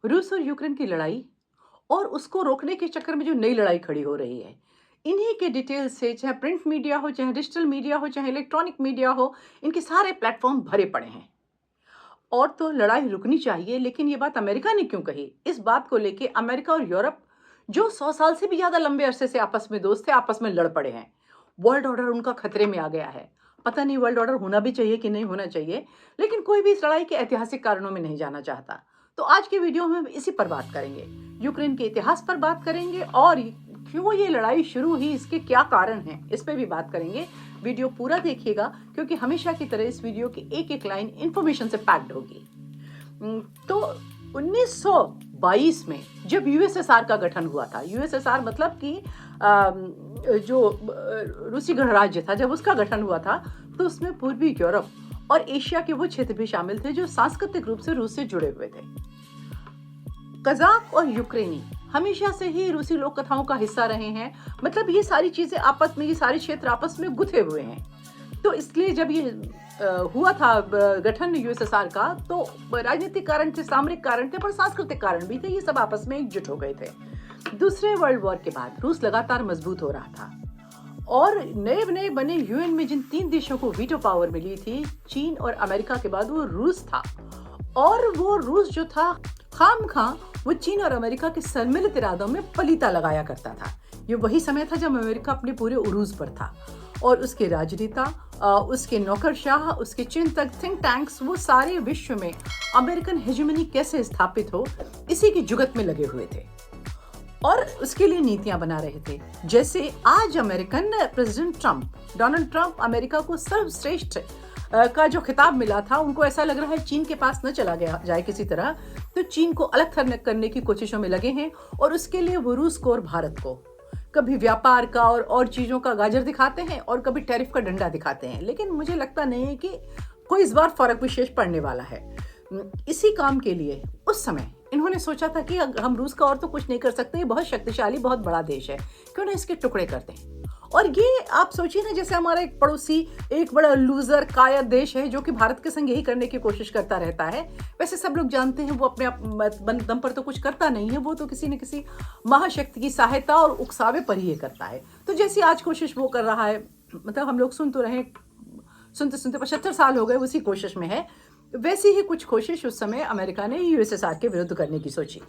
रूस और यूक्रेन की लड़ाई और उसको रोकने के चक्कर में जो नई लड़ाई खड़ी हो रही है, इन्हीं के डिटेल्स से चाहे प्रिंट मीडिया हो, चाहे डिजिटल मीडिया हो, चाहे इलेक्ट्रॉनिक मीडिया हो, इनके सारे प्लेटफॉर्म भरे पड़े हैं। और तो लड़ाई रुकनी चाहिए, लेकिन ये बात अमेरिका ने क्यों कही? इस बात को लेके अमेरिका और यूरोप, जो 100 साल से भी ज़्यादा लंबे अरसे से आपस में दोस्त थे, आपस में लड़ पड़े हैं। वर्ल्ड ऑर्डर उनका खतरे में आ गया है। पता नहीं वर्ल्ड ऑर्डर होना भी चाहिए कि नहीं होना चाहिए, लेकिन कोई भी इस लड़ाई के ऐतिहासिक कारणों में नहीं जाना चाहता। तो आज के वीडियो में हम इसी पर बात करेंगे। यूक्रेन के इतिहास पर बात करेंगे और क्यों ये लड़ाई शुरू हुई, इसके क्या कारण हैं, इस पे भी बात करेंगे। वीडियो पूरा देखिएगा, क्योंकि हमेशा की तरह इस वीडियो की एक एक लाइन इंफॉर्मेशन से पैक्ड होगी। तो 1922 में जब यूएसएसआर का गठन हुआ था, यूएसएसआर मतलब कि जो रूसी गणराज्य था, जब उसका गठन हुआ था, तो उसमें पूर्वी यूरोप और एशिया के वो क्षेत्र भी शामिल थे जो सांस्कृतिक रूप से रूस से जुड़े हुए थे। कजाक और यूक्रेनी हमेशा से ही रूसी लोक कथाओं का हिस्सा रहे हैं। मतलब ये सारी चीजें आपस में, ये सारे क्षेत्र आपस में गुथे हुए हैं। तो इसलिए जब ये हुआ था गठन यूएसएसआर का, तो राजनीतिक कारण थे, सामरिक कारण थे, पर सांस्कृतिक कारण भी थे। ये सब आपस में एकजुट हो गए थे। दूसरे वर्ल्ड वॉर के बाद रूस लगातार मजबूत हो रहा था और नए नए बने यूएन में जिन 3 देशों को वीटो पावर मिली थी, चीन और अमेरिका के बाद, वो रूस था। और वो रूस जो था, खामखा वो चीन और अमेरिका के सम्मिलित इरादों में पलीता लगाया करता था। ये वही समय था जब अमेरिका अपने पूरे उरूज पर था और उसके राजनेता, उसके नौकरशाह, उसके चिंतक, थिंक टैंक्स, वो सारे विश्व में अमेरिकन हेजेमनी कैसे स्थापित हो, इसी की जुगत में लगे हुए थे और उसके लिए नीतियां बना रहे थे। जैसे आज American president Trump, Donald Trump, America को सर्वश्रेष्ठ का जो खिताब मिला था, उनको ऐसा लग रहा है चीन के पास न चला गया जाए किसी तरह, तो चीन को अलग करने की कोशिशों में लगे हैं। और उसके लिए वो रूस को और भारत को कभी व्यापार का और चीजों का गाजर दिखाते हैं और कभी टैरिफ का डंडा दिखाते हैं। लेकिन मुझे लगता नहीं है कि कोई इस बार फर्क विशेष पड़ने वाला है। इसी काम के लिए उस समय इन्होंने सोचा था कि हम रूस का और तो कुछ नहीं कर सकते, ये बहुत शक्तिशाली, बहुत बड़ा देश है, क्यों ना इसके टुकड़े करते हैं। और ये आप सोचिए ना, जैसे हमारा एक पड़ोसी एक बड़ा लूजर कायर देश है जो कि भारत के संग यही करने की कोशिश करता रहता है। वैसे सब लोग जानते हैं वो अपने आप दम पर तो कुछ करता नहीं है, वो तो किसी न किसी महाशक्ति की सहायता और उकसावे पर ही ये करता है। तो जैसी आज कोशिश वो कर रहा है, मतलब हम लोग सुन तो रहे, सुनते सुनते 75 साल हो गए उसी कोशिश में है। वैसी ही कुछ कोशिश उस समय अमेरिका ने यूएसएसआर के विरुद्ध करने की सोची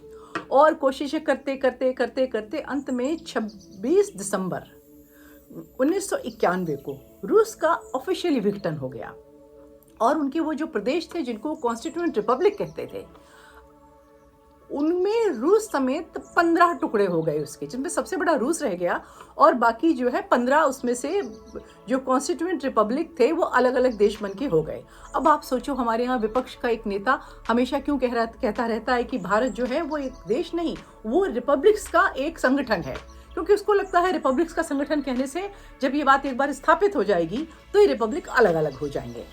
और कोशिशें करते करते करते करते अंत में 26 दिसंबर 1991 को रूस का ऑफिशियली विघटन हो गया और उनके वो जो प्रदेश थे जिनको कॉन्स्टिट्यूएंट रिपब्लिक कहते थे, उनमें रूस समेत 15 टुकड़े हो गए उसके, जिनमें सबसे बड़ा रूस रह गया और बाकी जो है 15 उसमें से जो कॉन्स्टिट्यूएंट रिपब्लिक थे वो अलग अलग देश बन के हो गए। अब आप सोचो, हमारे यहाँ विपक्ष का एक नेता हमेशा क्यों कहता रहता है कि भारत जो है वो एक देश नहीं, वो रिपब्लिक्स का एक संगठन है, क्योंकि उसको लगता है रिपब्लिक्स का संगठन कहने से जब ये बात एक बार स्थापित हो जाएगी तो ये रिपब्लिक अलग अलग हो जाएंगे।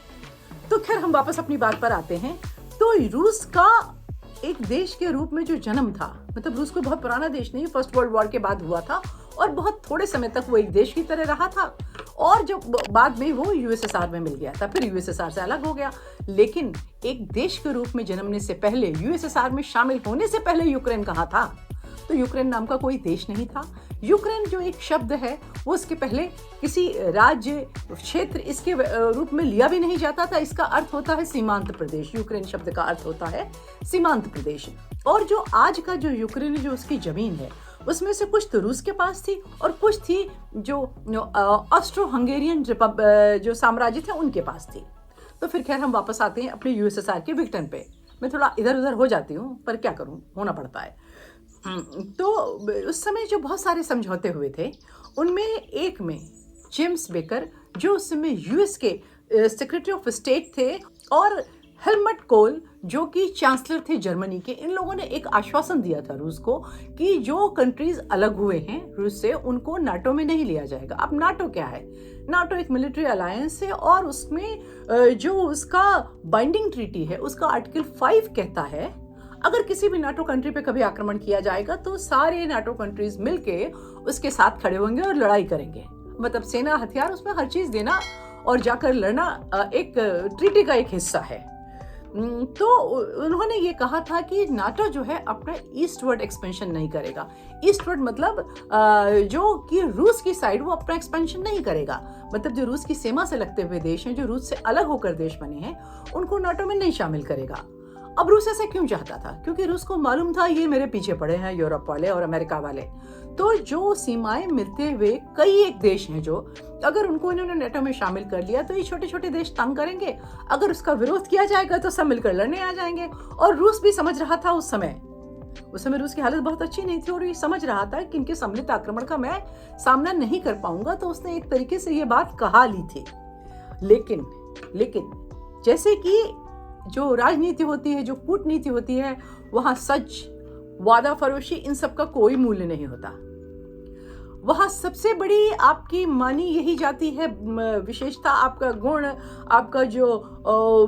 तो खैर हम वापस अपनी बात पर आते हैं। तो रूस का एक देश के रूप में जो जन्म था, मतलब रूस को बहुत पुराना देश नहीं, फर्स्ट वर्ल्ड वॉर के बाद हुआ था और बहुत थोड़े समय तक वो एक देश की तरह रहा था और जब बाद में वो यूएसएसआर में मिल गया था, फिर यूएसएसआर से अलग हो गया। लेकिन एक देश के रूप में जन्मने से पहले, यूएसएसआर में शामिल होने से पहले यूक्रेन कहाँ था? तो यूक्रेन नाम का कोई देश नहीं था। यूक्रेन जो एक शब्द है वो उसके पहले किसी राज्य, क्षेत्र इसके रूप में लिया भी नहीं जाता था। इसका अर्थ होता है सीमांत प्रदेश। यूक्रेन शब्द का अर्थ होता है सीमांत प्रदेश। और जो आज का जो यूक्रेन, जो उसकी जमीन है, उसमें से कुछ तो रूस के पास थी और कुछ थी जो ऑस्ट्रो हंगेरियन जो साम्राज्य थे उनके पास थी। तो फिर खैर हम वापस आते हैं अपने यूएसएसआर के विघटन पे। मैं थोड़ा इधर उधर हो जाती हूँ, पर क्या करूँ, होना पड़ता है। तो उस समय जो बहुत सारे समझौते हुए थे, उनमें एक में जेम्स बेकर, जो उस समय यूएस के सेक्रेटरी ऑफ स्टेट थे, और हेलमट कोल, जो कि चांसलर थे जर्मनी के, इन लोगों ने एक आश्वासन दिया था रूस को कि जो कंट्रीज अलग हुए हैं रूस से, उनको नाटो में नहीं लिया जाएगा। अब नाटो क्या है? नाटो एक मिलिट्री अलायंस है और उसमें जो उसका बाइंडिंग ट्रीटी है, उसका आर्टिकल 5 कहता है अगर किसी भी नाटो कंट्री पे कभी आक्रमण किया जाएगा तो सारे नाटो कंट्रीज मिलके उसके साथ खड़े होंगे और लड़ाई करेंगे। मतलब सेना, हथियार, उसमें हर चीज देना और जाकर लड़ना एक ट्रीटी का एक हिस्सा है। तो उन्होंने ये कहा था कि नाटो जो है अपना ईस्टवर्ड एक्सपेंशन नहीं करेगा। ईस्टवर्ड मतलब जो कि रूस की साइड वो अपना एक्सपेंशन नहीं करेगा, मतलब जो रूस की सीमा से लगते हुए देश हैं, जो रूस से अलग होकर देश बने हैं, उनको नाटो में नहीं शामिल करेगा। अब रूस ऐसा क्यों चाहता था? क्योंकि रूस को मालूम था ये मेरे पीछे पड़े हैं यूरोप वाले और अमेरिका वाले। तो जो सीमाएं मिलते हुए कई एक देश हैं, जो अगर उनको इन्होंने नेटो में शामिल कर लिया तो ये छोटे छोटे देश तंग करेंगे। अगर उसका विरोध किया जाएगा तो सब मिलकर लड़ने आ जाएंगे। और रूस भी समझ रहा था उस समय रूस की हालत बहुत अच्छी नहीं थी और ये समझ रहा था कि इनके सम्मिलित आक्रमण का मैं सामना नहीं कर पाऊंगा, तो उसने एक तरीके से ये बात कहा ली थी। लेकिन जैसे कि जो राजनीति होती है, जो कूटनीति होती है, वहां सच, वादा फरोशी, इन सब का कोई मूल्य नहीं होता। वहां सबसे बड़ी आपकी मानी यही जाती है विशेषता, आपका गुण, आपका जो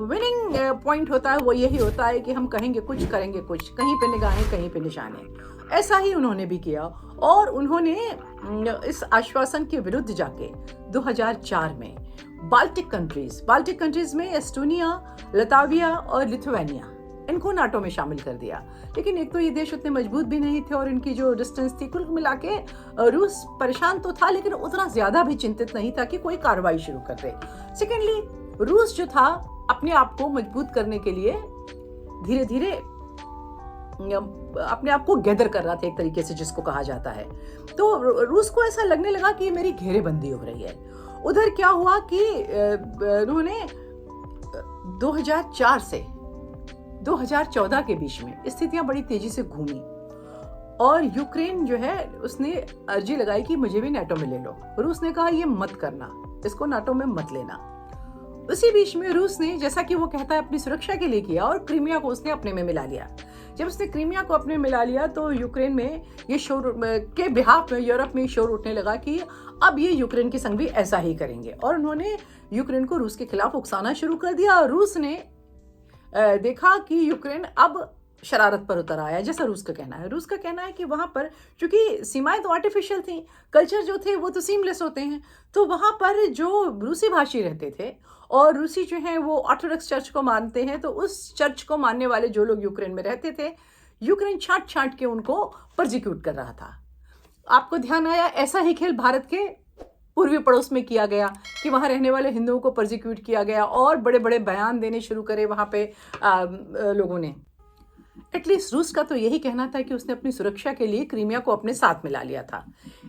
विनिंग पॉइंट होता है वो यही होता है कि हम कहेंगे कुछ, करेंगे कुछ, कहीं पे निगाहें कहीं पे निशाने। ऐसा ही उन्होंने भी किया और उन्होंने इस आश्वासन के विरुद्ध जाके 2004 में बाल्टिक कंट्रीज में एस्टोनिया, लताविया और लिथुआनिया, इनको नाटो में शामिल कर दिया। लेकिन एक तो ये देश उतने मजबूत भी नहीं थे और इनकी जो डिस्टेंस थी, कुल मिला के रूस परेशान तो था लेकिन उतना ज्यादा भी चिंतित नहीं था कि कोई कार्रवाई शुरू कर दे। सेकेंडली, रूस जो था अपने आप को मजबूत करने के लिए धीरे धीरे अपने आप को गैदर कर रहा था, एक तरीके से जिसको कहा जाता है। तो रूस को ऐसा लगने लगा कि मेरी घेरेबंदी हो रही है। उधर क्या हुआ कि उन्होंने 2004 से 2014 के बीच में स्थितियां बड़ी तेजी से घूमी और यूक्रेन जो है उसने अर्जी लगाई कि मुझे भी नाटो में ले लो। रूस ने कहा ये मत करना, इसको नाटो में मत लेना। उसी बीच में रूस ने, जैसा कि वो कहता है, अपनी सुरक्षा के लिए किया और क्रीमिया को उसने अपने में मिला लिया। जब उसने क्रीमिया को अपने में मिला लिया तो यूक्रेन में ये शोर के बिहाफ में, यूरोप में शोर उठने लगा कि अब ये यूक्रेन के संग भी ऐसा ही करेंगे और उन्होंने यूक्रेन को रूस के खिलाफ उकसाना शुरू कर दिया। और रूस ने देखा कि यूक्रेन अब शरारत पर उतर आया, जैसा रूस का कहना है। रूस का कहना है कि वहां पर चूंकि सीमाएं तो आर्टिफिशियल थी, कल्चर जो थे वो तो सीमलेस होते हैं, तो वहां पर जो रूसी भाषी रहते थे और रूसी जो है वो ऑर्थोडॉक्स चर्च को मानते हैं, तो उस चर्च को मानने वाले जो लोग यूक्रेन में रहते थे, यूक्रेन छांट के उनको परजिक्यूट कर रहा था। आपको ध्यान आया, ऐसा ही खेल भारत के पूर्वी पड़ोस में किया गया कि वहां रहने वाले हिंदुओं को परजिक्यूट किया गया और बड़े बड़े बयान देने शुरू करे वहां पे लोगों ने। एटलीस्ट रूस का तो यही कहना था कि उसने अपनी सुरक्षा के लिए क्रीमिया को अपने साथ मिला लिया था।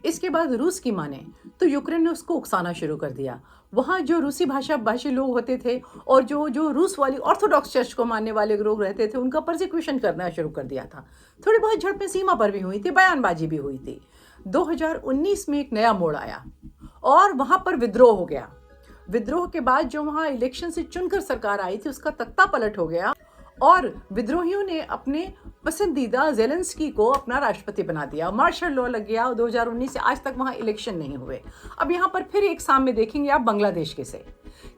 इसके बाद रूस की माने तो यूक्रेन ने उसको उकसाना शुरू कर दिया। वहाँ जो रूसी भाषी लोग होते थे और जो रूस वाली ऑर्थोडॉक्स चर्च को मानने वाले लोग रहते थे, उनका परसिक्यूशन करना शुरू कर दिया था। थोड़ी बहुत झड़पें सीमा पर भी हुई थी, बयानबाजी भी हुई थी। 2019 में एक नया मोड़ आया और वहां पर विद्रोह हो गया। विद्रोह के बाद जो वहां इलेक्शन से चुनकर सरकार आई थी, उसका तख्ता पलट हो गया और विद्रोहियों ने अपने पसंदीदा ज़ेलेंस्की को अपना राष्ट्रपति बना दिया। मार्शल लॉ लग गया और 2019 से आज तक वहां इलेक्शन नहीं हुए। अब यहाँ पर फिर एक सामने देखेंगे आप बांग्लादेश के से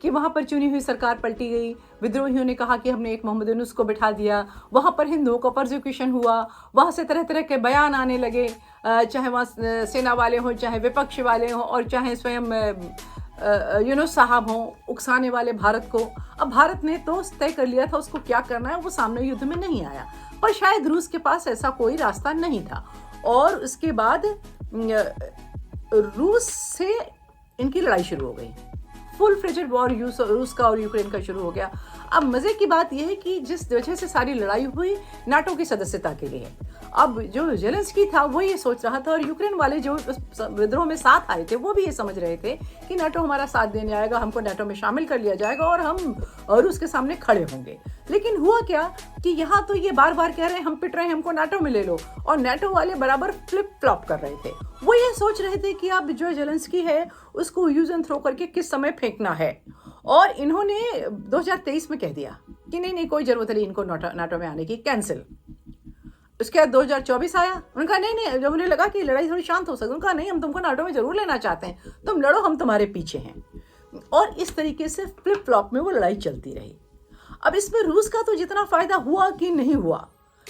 कि वहां पर चुनी हुई सरकार पलटी गई। विद्रोहियों ने कहा कि हमने एक मोहम्मद यूनुस को बिठा दिया। वहां पर हिंदुओं का परसिक्यूशन हुआ, वहां से तरह तरह के बयान आने लगे, चाहे वहाँ सेना वाले हों, चाहे विपक्ष वाले हों और चाहे स्वयं यूनुस साहब हों, उकसाने वाले भारत को। अब भारत ने तो तय कर लिया था उसको क्या करना है, वो सामने युद्ध में नहीं आया, पर शायद रूस के पास ऐसा कोई रास्ता नहीं था। और उसके बाद रूस से इनकी लड़ाई शुरू हो गई, फुल फ्लेजेड वॉर रूस का और यूक्रेन का शुरू हो गया। अब मजे की बात यह है कि जिस वजह से सारी लड़ाई हुई नाटो की सदस्यता के लिए, अब जो जेलेंस्की था वो ये सोच रहा था और यूक्रेन वाले जो विद्रोह में साथ आए थे वो भी ये समझ रहे थे कि नाटो हमारा साथ देने आएगा, हमको नाटो में शामिल कर लिया जाएगा और हम रूस के सामने खड़े होंगे। लेकिन हुआ क्या कि यहाँ तो ये बार बार कह रहे हैं हम पिट रहे हैं, हमको नाटो में ले लो, और नाटो वाले बराबर फ्लिप फ्लॉप कर रहे थे। वो ये सोच रहे थे कि अब जो जेलेंस्की है उसको यूज एंड थ्रो करके किस समय फेंकना है। और इन्होंने 2023 में कह दिया कि नहीं कोई जरूरत नहीं इनको नाटो में आने की, कैंसिल। उसके बाद 2024 आया, उनका नहीं, जब उन्हें लगा कि लड़ाई थोड़ी शांत हो सकती, उनका नहीं, हम तुमको नाटो में जरूर लेना चाहते हैं, तुम लड़ो, हम तुम्हारे पीछे हैं। और इस तरीके से फ्लिप फ्लॉप में वो लड़ाई चलती रही। अब इसमें रूस का तो जितना फायदा हुआ कि नहीं हुआ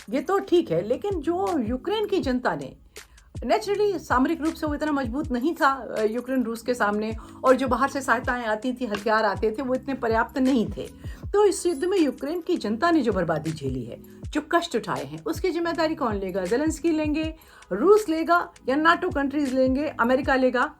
ये तो ठीक है, लेकिन जो यूक्रेन की जनता ने नेचुरली सामरिक रूप से वो इतना मजबूत नहीं था यूक्रेन रूस के सामने, और जो बाहर से सहायताएं आती थी, हथियार आते थे, वो इतने पर्याप्त नहीं थे। तो इस युद्ध में यूक्रेन की जनता ने जो बर्बादी झेली है, जो कष्ट उठाए हैं, उसकी जिम्मेदारी कौन लेगा? ज़ेलेंस्की लेंगे, रूस लेगा, या नाटो कंट्रीज लेंगे, अमेरिका लेगा?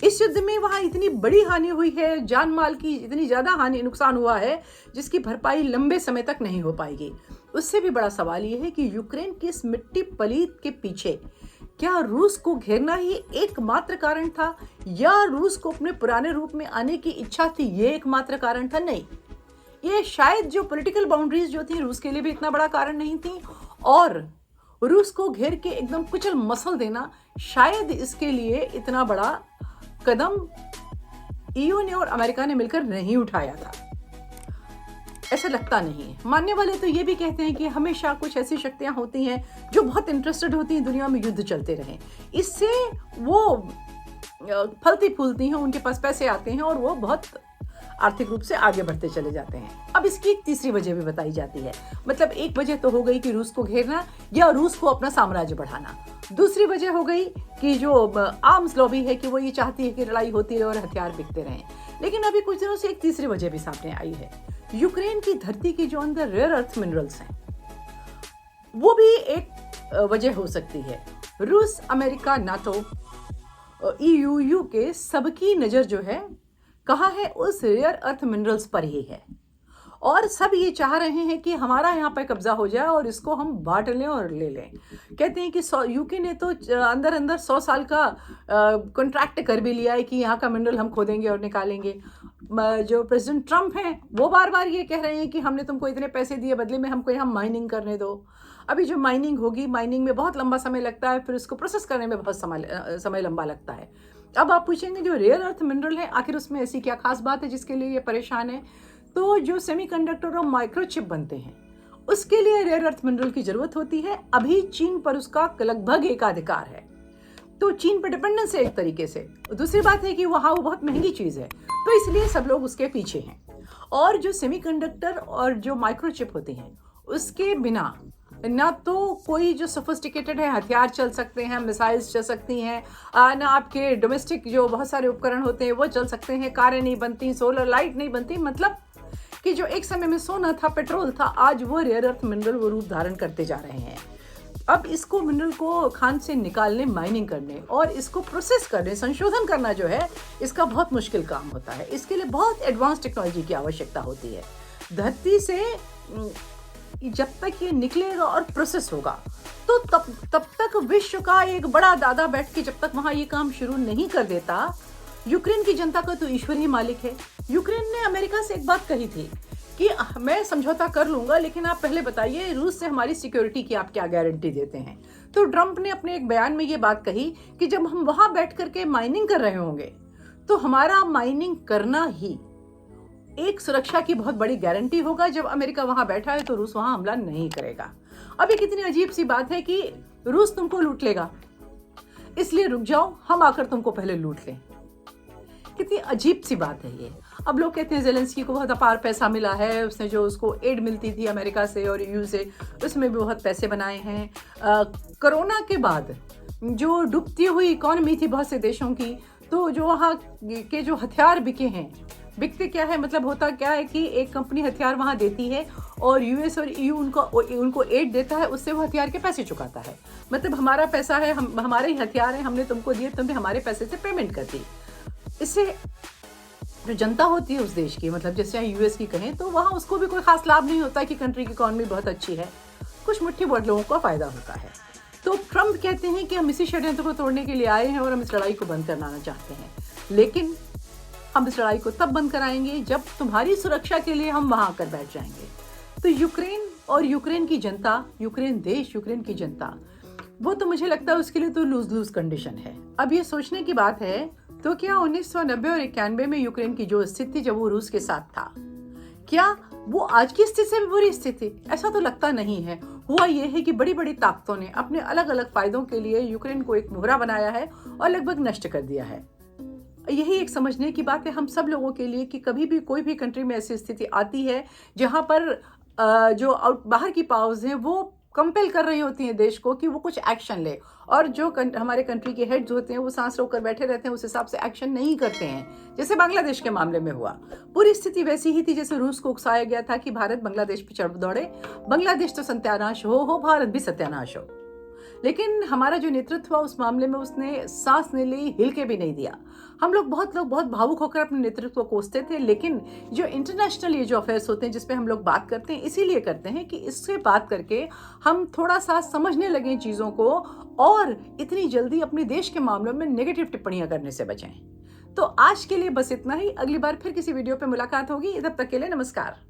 इस युद्ध में वहाँ इतनी बड़ी हानि हुई है, जान माल की इतनी ज़्यादा हानि नुकसान हुआ है जिसकी भरपाई लंबे समय तक नहीं हो पाएगी। उससे भी बड़ा सवाल ये है कि यूक्रेन की इस मिट्टी पलीत के पीछे क्या रूस को घेरना ही एकमात्र कारण था, या रूस को अपने पुराने रूप में आने की इच्छा थी, ये एकमात्र कारण था? नहीं, ये शायद जो पॉलिटिकल बाउंड्रीज जो थी रूस के लिए भी इतना बड़ा कारण नहीं थी, और रूस को घेर के एकदम कुचल मसल देना शायद इसके लिए इतना बड़ा कदम ईयू ने और अमेरिका ने मिलकर नहीं उठाया था। ऐसा लगता नहीं है। मानने वाले तो ये भी कहते हैं कि हमेशा कुछ ऐसी शक्तियां होती हैं जो बहुत इंटरेस्टेड होती हैं दुनिया में युद्ध चलते रहें, इससे वो फलती फूलती हैं, उनके पास पैसे आते हैं और वो बहुत आर्थिक रूप से आगे बढ़ते चले जाते हैं। अब इसकी एक तीसरी वजह भी बताई जाती है। मतलब एक वजह तो हो गई कि रूस को घेरना या रूस को अपना साम्राज्य बढ़ाना, दूसरी वजह हो गई कि जो आर्म्स लॉबी है कि वो ये चाहती है कि लड़ाई होती रहे और हथियार बिकते रहें। लेकिन अभी कुछ दिनों से एक तीसरी वजह भी सामने आई है। यूक्रेन की धरती के जो अंदर रेयर अर्थ मिनरल्स हैं, वो भी एक वजह हो सकती है। रूस, अमेरिका, नाटो, ईयू के सबकी नज़र जो है कहाँ है? उस रेयर अर्थ मिनरल्स पर ही है, और सब ये चाह रहे हैं कि हमारा यहाँ पे कब्जा हो जाए और इसको हम बांट लें और ले लें। कहते हैं कि यूके ने तो अंदर अंदर 100 साल का कॉन्ट्रैक्ट कर भी लिया है कि यहाँ का मिनरल हम खोदेंगे और निकालेंगे। जो प्रेसिडेंट ट्रम्प हैं वो बार बार ये कह रहे हैं कि हमने तुमको इतने पैसे दिए, बदले में हमको यहाँ माइनिंग करने दो। अभी जो माइनिंग होगी, माइनिंग में बहुत लंबा समय लगता है, फिर उसको प्रोसेस करने में बहुत समय लंबा लगता है। अब आप पूछेंगे जो रेयर अर्थ मिनरल है आखिर उसमें ऐसी क्या खास बात है जिसके लिए ये परेशान है? तो जो सेमीकंडक्टर और माइक्रोचिप बनते हैं उसके लिए रेयर अर्थ मिनरल की जरूरत होती है। अभी चीन पर उसका लगभग एकाधिकार है, तो चीन पर डिपेंडेंस है एक तरीके से। दूसरी बात है कि वहाँ वो बहुत महंगी चीज़ है, तो इसलिए सब लोग उसके पीछे हैं। और जो सेमीकंडक्टर और जो माइक्रोचिप होते हैं उसके बिना ना तो कोई जो सोफिस्टिकेटेड है हथियार चल सकते हैं, मिसाइल्स चल सकती हैं, ना आपके डोमेस्टिक जो बहुत सारे उपकरण होते हैं वो चल सकते हैं, कारें नहीं बनती, सोलर लाइट नहीं बनती। मतलब कि जो एक समय में सोना था, पेट्रोल था, आज वो रेयर अर्थ मिनरल वो रूप धारण करते जा रहे हैं। अब इसको मिनरल को खान से निकालने, माइनिंग करने और इसको प्रोसेस करने, संशोधन करना जो है इसका बहुत मुश्किल काम होता है। इसके लिए बहुत एडवांस टेक्नोलॉजी की आवश्यकता होती है। धरती से जब तक ये निकलेगा और प्रोसेस होगा तो तब तक विश्व का एक बड़ा दादा बैठ के जब तक वहाँ ये काम शुरू नहीं कर देता, यूक्रेन की जनता का तो ईश्वर ही मालिक है। यूक्रेन ने अमेरिका से एक बात कही थी कि मैं समझौता कर लूंगा, लेकिन आप पहले बताइए रूस से हमारी सिक्योरिटी की आप क्या गारंटी देते हैं। तो ट्रंप ने अपने एक बयान में ये बात कही कि जब हम वहां बैठ करके माइनिंग कर रहे होंगे तो हमारा माइनिंग करना ही एक सुरक्षा की बहुत बड़ी गारंटी होगा। जब अमेरिका वहां बैठा है तो रूस वहां हमला नहीं करेगा। अब ये कितनी अजीब सी बात है कि रूस तुमको लूट लेगा, इसलिए रुक जाओ, हम आकर तुमको पहले लूट लें। कितनी अजीब सी बात है ये। अब लोग कहते हैं ज़ेलेंस्की को बहुत अपार पैसा मिला है, उसने जो उसको एड मिलती थी अमेरिका से और ईयू से उसमें भी बहुत पैसे बनाए हैं। कोरोना के बाद जो डूबती हुई इकॉनमी थी बहुत से देशों की, तो जो वहाँ के जो हथियार बिके हैं, बिकते क्या है, मतलब होता क्या है कि एक कंपनी हथियार वहाँ देती है और यूएस और ईयू उनको एड देता है, उससे वो हथियार के पैसे चुकाता है। मतलब हमारा पैसा है, हमारे ही हथियार हैं, हमने तुमको दिए, तुमने हमारे पैसे से पेमेंट कर दी। इससे जो जनता होती है उस देश की, मतलब जैसे यूएस की कहें, तो वहाँ उसको भी कोई खास लाभ नहीं होता कि कंट्री की इकॉनमी बहुत अच्छी है, कुछ मुट्ठी भर लोगों को फायदा होता है। तो ट्रम्प कहते हैं कि हम इसी षड्यंत्र को तोड़ने के लिए आए हैं और हम इस लड़ाई को बंद कराना चाहते हैं, लेकिन हम इस लड़ाई को तब बंद कराएंगे जब तुम्हारी सुरक्षा के लिए हम वहां आकर बैठ जाएंगे। तो यूक्रेन और यूक्रेन की जनता, यूक्रेन देश, यूक्रेन की जनता, वो तो मुझे लगता है उसके लिए तो लूज लूज कंडीशन है। अब ये सोचने की बात है, तो क्या 1990 और 91 में यूक्रेन की जो स्थिति जब वो रूस के साथ था, क्या वो आज की स्थिति से भी बुरी स्थिति? ऐसा तो लगता नहीं है। हुआ ये है कि बड़ी बड़ी ताकतों ने अपने अलग अलग फायदों के लिए यूक्रेन को एक मोहरा बनाया है और लगभग नष्ट कर दिया है। यही एक समझने की बात है हम सब लोगों के लिए कि कभी भी कोई भी कंट्री में ऐसी स्थिति आती है जहां पर जो बाहर की पावर्स हैं वो कंपेल कर रही होती हैं देश को कि वो कुछ एक्शन ले, और जो हमारे कंट्री के हेड्स होते हैं वो सांस रोक कर बैठे रहते हैं, उस हिसाब से एक्शन नहीं करते हैं, जैसे बांग्लादेश के मामले में हुआ। पूरी स्थिति वैसी ही थी जैसे रूस को उकसाया गया था कि भारत बांग्लादेश पे चढ़ दौड़े, बांग्लादेश तो सत्यानाश हो, भारत भी सत्यानाश हो। लेकिन हमारा जो नेतृत्व हुआ उस मामले में, उसने सांस नहीं ली, हिल के भी नहीं दिया। हम लोग बहुत भावुक होकर अपने नेतृत्व को कोसते थे, लेकिन जो इंटरनेशनल ये जो अफेयर्स होते हैं जिस पे हम लोग बात करते हैं, इसीलिए करते हैं कि इससे बात करके हम थोड़ा सा समझने लगें चीज़ों को, और इतनी जल्दी अपने देश के मामलों में नेगेटिव टिप्पणियां करने से बचें। तो आज के लिए बस इतना ही। अगली बार फिर किसी वीडियो पे मुलाकात होगी। तब तक के लिए नमस्कार।